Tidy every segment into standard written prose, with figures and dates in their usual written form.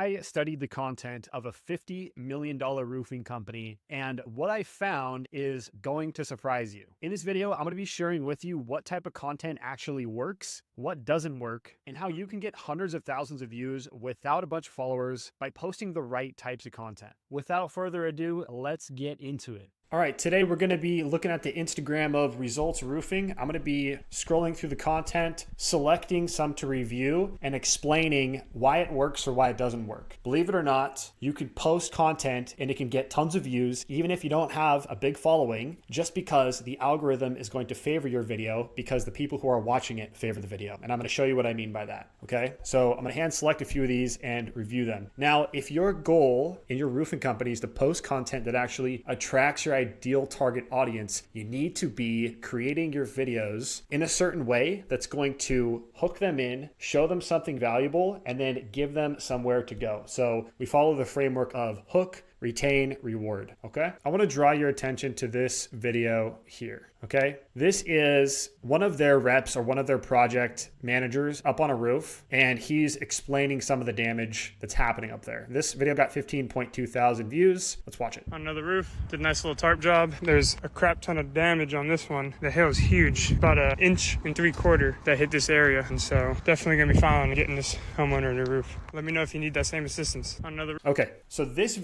I studied the content of a $50 million roofing company, and what I found is going to surprise you. In this video, I'm going to be sharing with you what type of content actually works, what doesn't work, and how you can get hundreds of thousands of views without a bunch of followers by posting the right types of content. Without further ado, let's get into it. All right, today we're going to be looking at the Instagram of Results Roofing. I'm going to be scrolling through the content, selecting some to review, and explaining why it works or why it doesn't work. Believe it or not, you can post content and it can get tons of views, even if you don't have a big following, just because the algorithm is going to favor your video because the people who are watching it favor the video. And I'm going to show you what I mean by that, okay? So I'm going to hand select a few of these and review them. Now, if your goal in your roofing company is to post content that actually attracts your ideal target audience, you need to be creating your videos in a certain way that's going to hook them in, show them something valuable, and then give them somewhere to go. So we follow the framework of hook, retain, reward, okay? I want to draw your attention to this video here, okay? This is one of their reps or one of their project managers up on a roof, and he's explaining some of the damage that's happening up there. This video got 15.2 thousand views. Let's watch it. On another roof, did a nice little tarp job. There's a crap ton of damage on this one. The hail is huge, about 1.75 inches that hit this area, and so definitely gonna be following getting this homeowner a new roof. Let me know if you need that same assistance on another. Okay, so this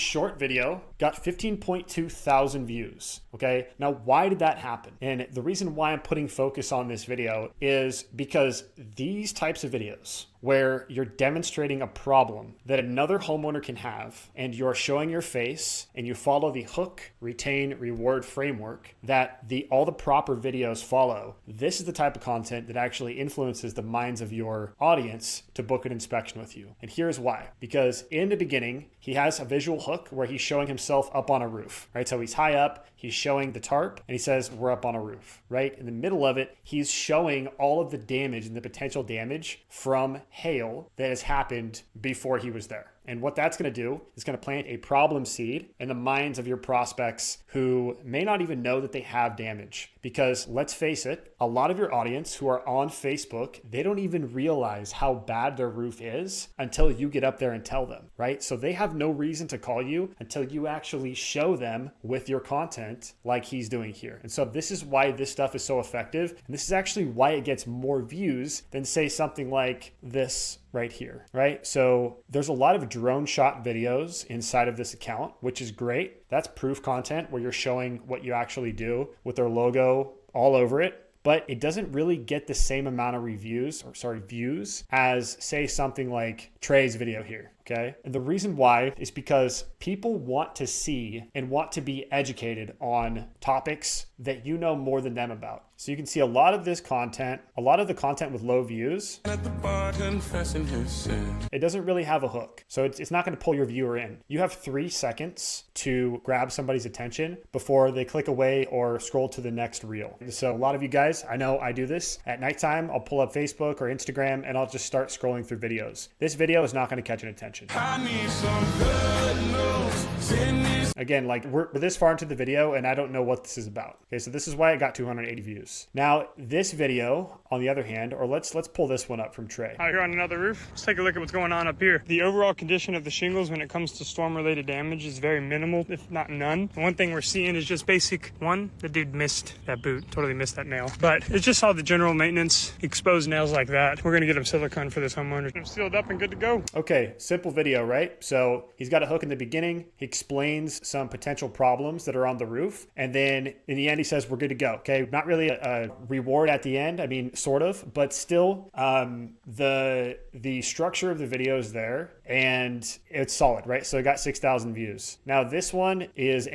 short video got 15.2 thousand views, okay? Now, why did that happen? And the reason why I'm putting focus on this video is because these types of videos where you're demonstrating a problem that another homeowner can have, and you're showing your face, and you follow the hook, retain, reward framework that all the proper videos follow, this is the type of content that actually influences the minds of your audience to book an inspection with you. And here's why. Because in the beginning, he has a visual hook where he's showing himself up on a roof, right? So he's high up, he's showing the tarp, and he says, we're up on a roof, right? In the middle of it, he's showing all of the damage and the potential damage from hail that has happened before he was there. And what that's going to do is going to plant a problem seed in the minds of your prospects who may not even know that they have damage. Because let's face it, a lot of your audience who are on Facebook, they don't even realize how bad their roof is until you get up there and tell them, right? So they have no reason to call you until you actually show them with your content like he's doing here. And so this is why this stuff is so effective. And this is actually why it gets more views than say something like this right here, right? So there's a lot of drone shot videos inside of this account, which is great. That's proof content where you're showing what you actually do with their logo all over it. But it doesn't really get the same amount of views as say something like Trey's video here, okay? And the reason why is because people want to see and want to be educated on topics that you know more than them about. So you can see a lot of this content, a lot of the content with low views, at the bar confessing his sin. It doesn't really have a hook. So it's not going to pull your viewer in. You have 3 seconds to grab somebody's attention before they click away or scroll to the next reel. So a lot of you guys, I know I do this. At nighttime, I'll pull up Facebook or Instagram and I'll just start scrolling through videos. This video is not going to catch an attention. I need some good news. Again, like we're this far into the video and I don't know what this is about. Okay, so this is why it got 280 views. Now, this video, on the other hand, or let's pull this one up from Trey. Out here on another roof, let's take a look at what's going on up here. The overall condition of the shingles when it comes to storm-related damage is very minimal, if not none. The one thing we're seeing is just basic. One, the dude missed that boot, totally missed that nail. But it's just all the general maintenance, exposed nails like that. We're gonna get him silicone for this homeowner. I'm sealed up and good to go. Okay, simple video, right? So he's got a hook in the beginning. He explains some potential problems that are on the roof. And then in the end, he says, we're good to go. Okay, not really a reward at the end. I mean, sort of, but still the structure of the video is there and it's solid, right? So it got 6,000 views. Now this one is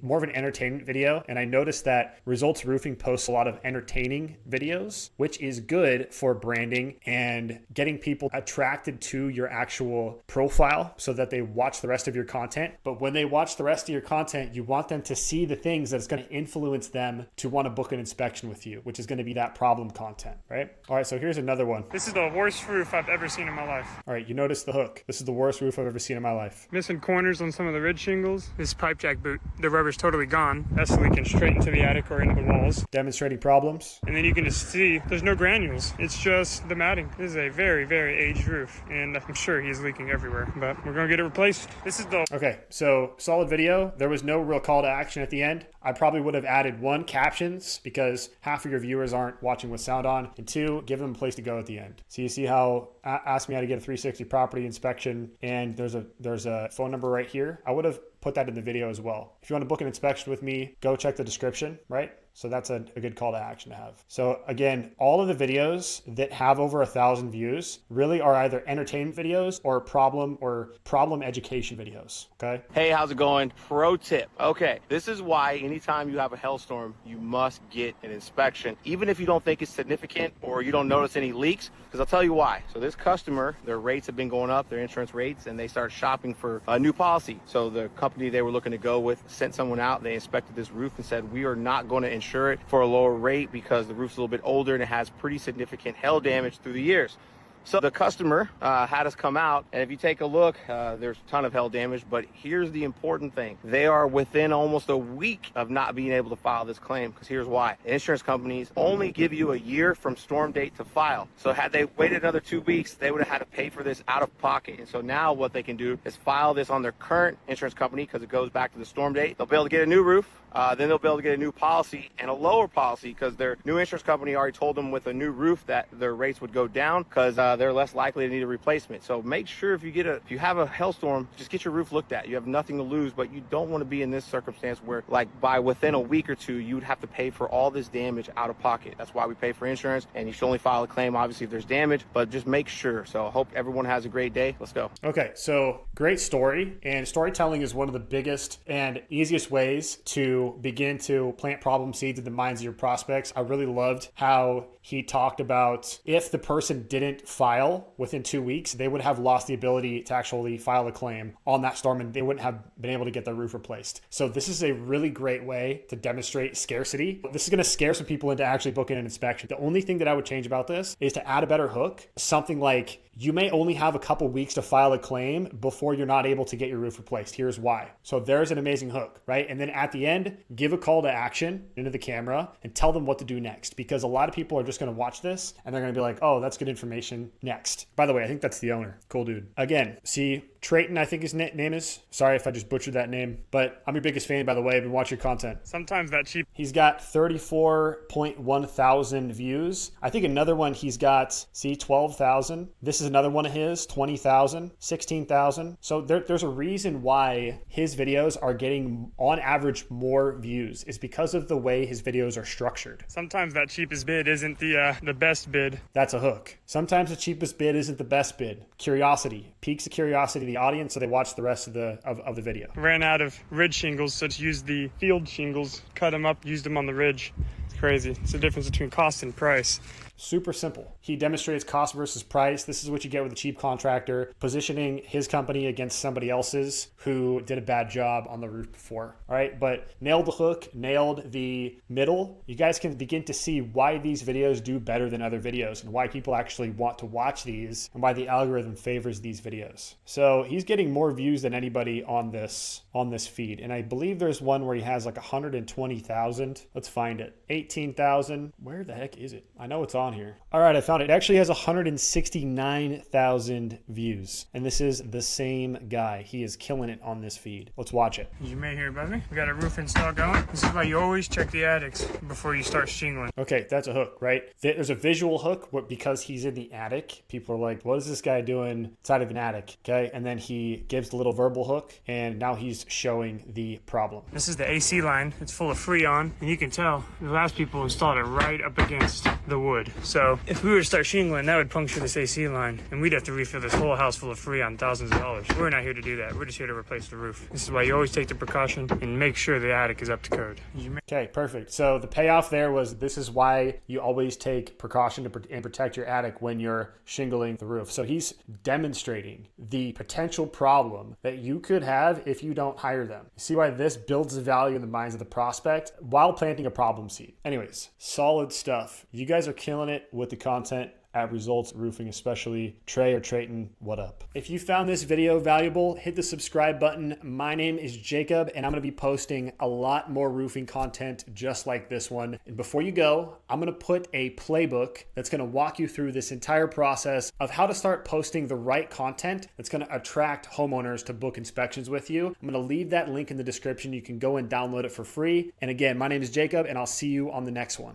more of an entertainment video. And I noticed that Results Roofing posts a lot of entertaining videos, which is good for branding and getting people attracted to your actual profile so that they watch the rest of your content. But when when they watch the rest of your content, you want them to see the things that's going to influence them to want to book an inspection with you, which is going to be that problem content, right? All right, so here's another one. This is the worst roof I've ever seen in my life. All right, you notice the hook. This is the worst roof I've ever seen in my life. Missing corners on some of the ridge shingles. This pipe jack boot, the rubber's totally gone. That's leaking straight into the attic or into the walls. Demonstrating problems. And then you can just see there's no granules. It's just the matting. This is a very, very aged roof, and I'm sure he's leaking everywhere, but we're gonna get it replaced. This is the... Okay, so solid video. There was no real call to action at the end. I probably would have added 1, captions, because half of your viewers aren't watching with sound on, and 2, give them a place to go at the end. So you see how ask me how to get a 360 property inspection, and there's a phone number right here. I would have put that in the video as well. If you want to book an inspection with me, go check the description, right? So that's a good call to action to have. So again, all of the videos that have over 1,000 views really are either entertainment videos or problem education videos, okay? Hey, how's it going? Pro tip. Okay, this is why anytime you have a hailstorm, you must get an inspection, even if you don't think it's significant or you don't notice any leaks, because I'll tell you why. So this customer, their rates have been going up, their insurance rates, and they start shopping for a new policy. So the company they were looking to go with sent someone out, they inspected this roof and said, we are not going to insure it for a lower rate because the roof's a little bit older and it has pretty significant hail damage through the years. So the customer had us come out, and if you take a look, there's a ton of hail damage, but here's the important thing. They are within almost a week of not being able to file this claim, because here's why. Insurance companies only give you a year from storm date to file. So had they waited another 2 weeks, they would have had to pay for this out of pocket. And so now what they can do is file this on their current insurance company, because it goes back to the storm date. They'll be able to get a new roof. Then they'll be able to get a new policy and a lower policy, because their new insurance company already told them with a new roof that their rates would go down, because they're less likely to need a replacement. So make sure if you have a hailstorm, just get your roof looked at. You have nothing to lose, but you don't want to be in this circumstance where, like, by within a week or 2, you would have to pay for all this damage out of pocket. That's why we pay for insurance, and you should only file a claim, obviously, if there's damage, but just make sure. So I hope everyone has a great day. Let's go. Okay, so great story, and storytelling is one of the biggest and easiest ways to begin to plant problem seeds in the minds of your prospects. I really loved how he talked about if the person didn't file within 2 weeks, they would have lost the ability to actually file a claim on that storm, and they wouldn't have been able to get their roof replaced. So this is a really great way to demonstrate scarcity. This is going to scare some people into actually booking an inspection. The only thing that I would change about this is to add a better hook, something like, you may only have a couple weeks to file a claim before you're not able to get your roof replaced. Here's why. So there's an amazing hook, right? And then at the end, give a call to action into the camera and tell them what to do next, because a lot of people are just going to watch this and they're going to be like, oh, that's good information. Next. By the way, I think that's the owner. Cool dude. Again, see, Trayton, I think his name is. Sorry if I just butchered that name, but I'm your biggest fan, by the way. I've been watching your content. Sometimes that cheap. He's got 34.1 thousand views. I think another one he's got, see, 12,000. This is another one of his, 20,000, 16,000. So there's a reason why his videos are getting, on average, more views. It's because of the way his videos are structured. Sometimes that cheapest bid isn't the best bid. That's a hook. Sometimes the cheapest bid isn't the best bid. Curiosity. Piques the curiosity of the audience, so they watch the rest of the video. Ran out of ridge shingles, so to use the field shingles, cut them up, used them on the ridge. It's crazy. It's the difference between cost and price. Super simple. He demonstrates cost versus price. This is what you get with a cheap contractor, positioning his company against somebody else's who did a bad job on the roof before. All right, but nailed the hook, nailed the middle. You guys can begin to see why these videos do better than other videos and why people actually want to watch these and why the algorithm favors these videos. So he's getting more views than anybody on this feed. And I believe there's one where he has like 120,000. Let's find it. 18,000. Where the heck is it? I know it's on here. All right, I found it. It actually has 169,000 views. And this is the same guy. He is killing it on this feed. Let's watch it. You may hear above me. We got a roof install going. This is why you always check the attics before you start shingling. Okay, that's a hook, right? There's a visual hook because he's in the attic. People are like, what is this guy doing inside of an attic? Okay, and then he gives the little verbal hook, and now he's showing the problem. This is the AC line. It's full of Freon, and you can tell the last people installed it right up against the wood. So if we were to start shingling, that would puncture this AC line, and we'd have to refill this whole house full of Freon, thousands of dollars. We're not here to do that. We're just here to replace the roof. This is why you always take the precaution and make sure the attic is up to code. Okay, perfect. So the payoff there was this is why you always take precaution and protect your attic when you're shingling the roof. So he's demonstrating the potential problem that you could have if you don't hire them. See why this builds value in the minds of the prospect while planting a problem seed. Anyways, solid stuff. You guys are killing it with the content at Results Roofing, especially Trey or Trayton, what up? If you found this video valuable, hit the subscribe button. My name is Jacob, and I'm gonna be posting a lot more roofing content just like this one. And before you go, I'm gonna put a playbook that's gonna walk you through this entire process of how to start posting the right content that's gonna attract homeowners to book inspections with you. I'm gonna leave that link in the description. You can go and download it for free. And again, my name is Jacob, and I'll see you on the next one.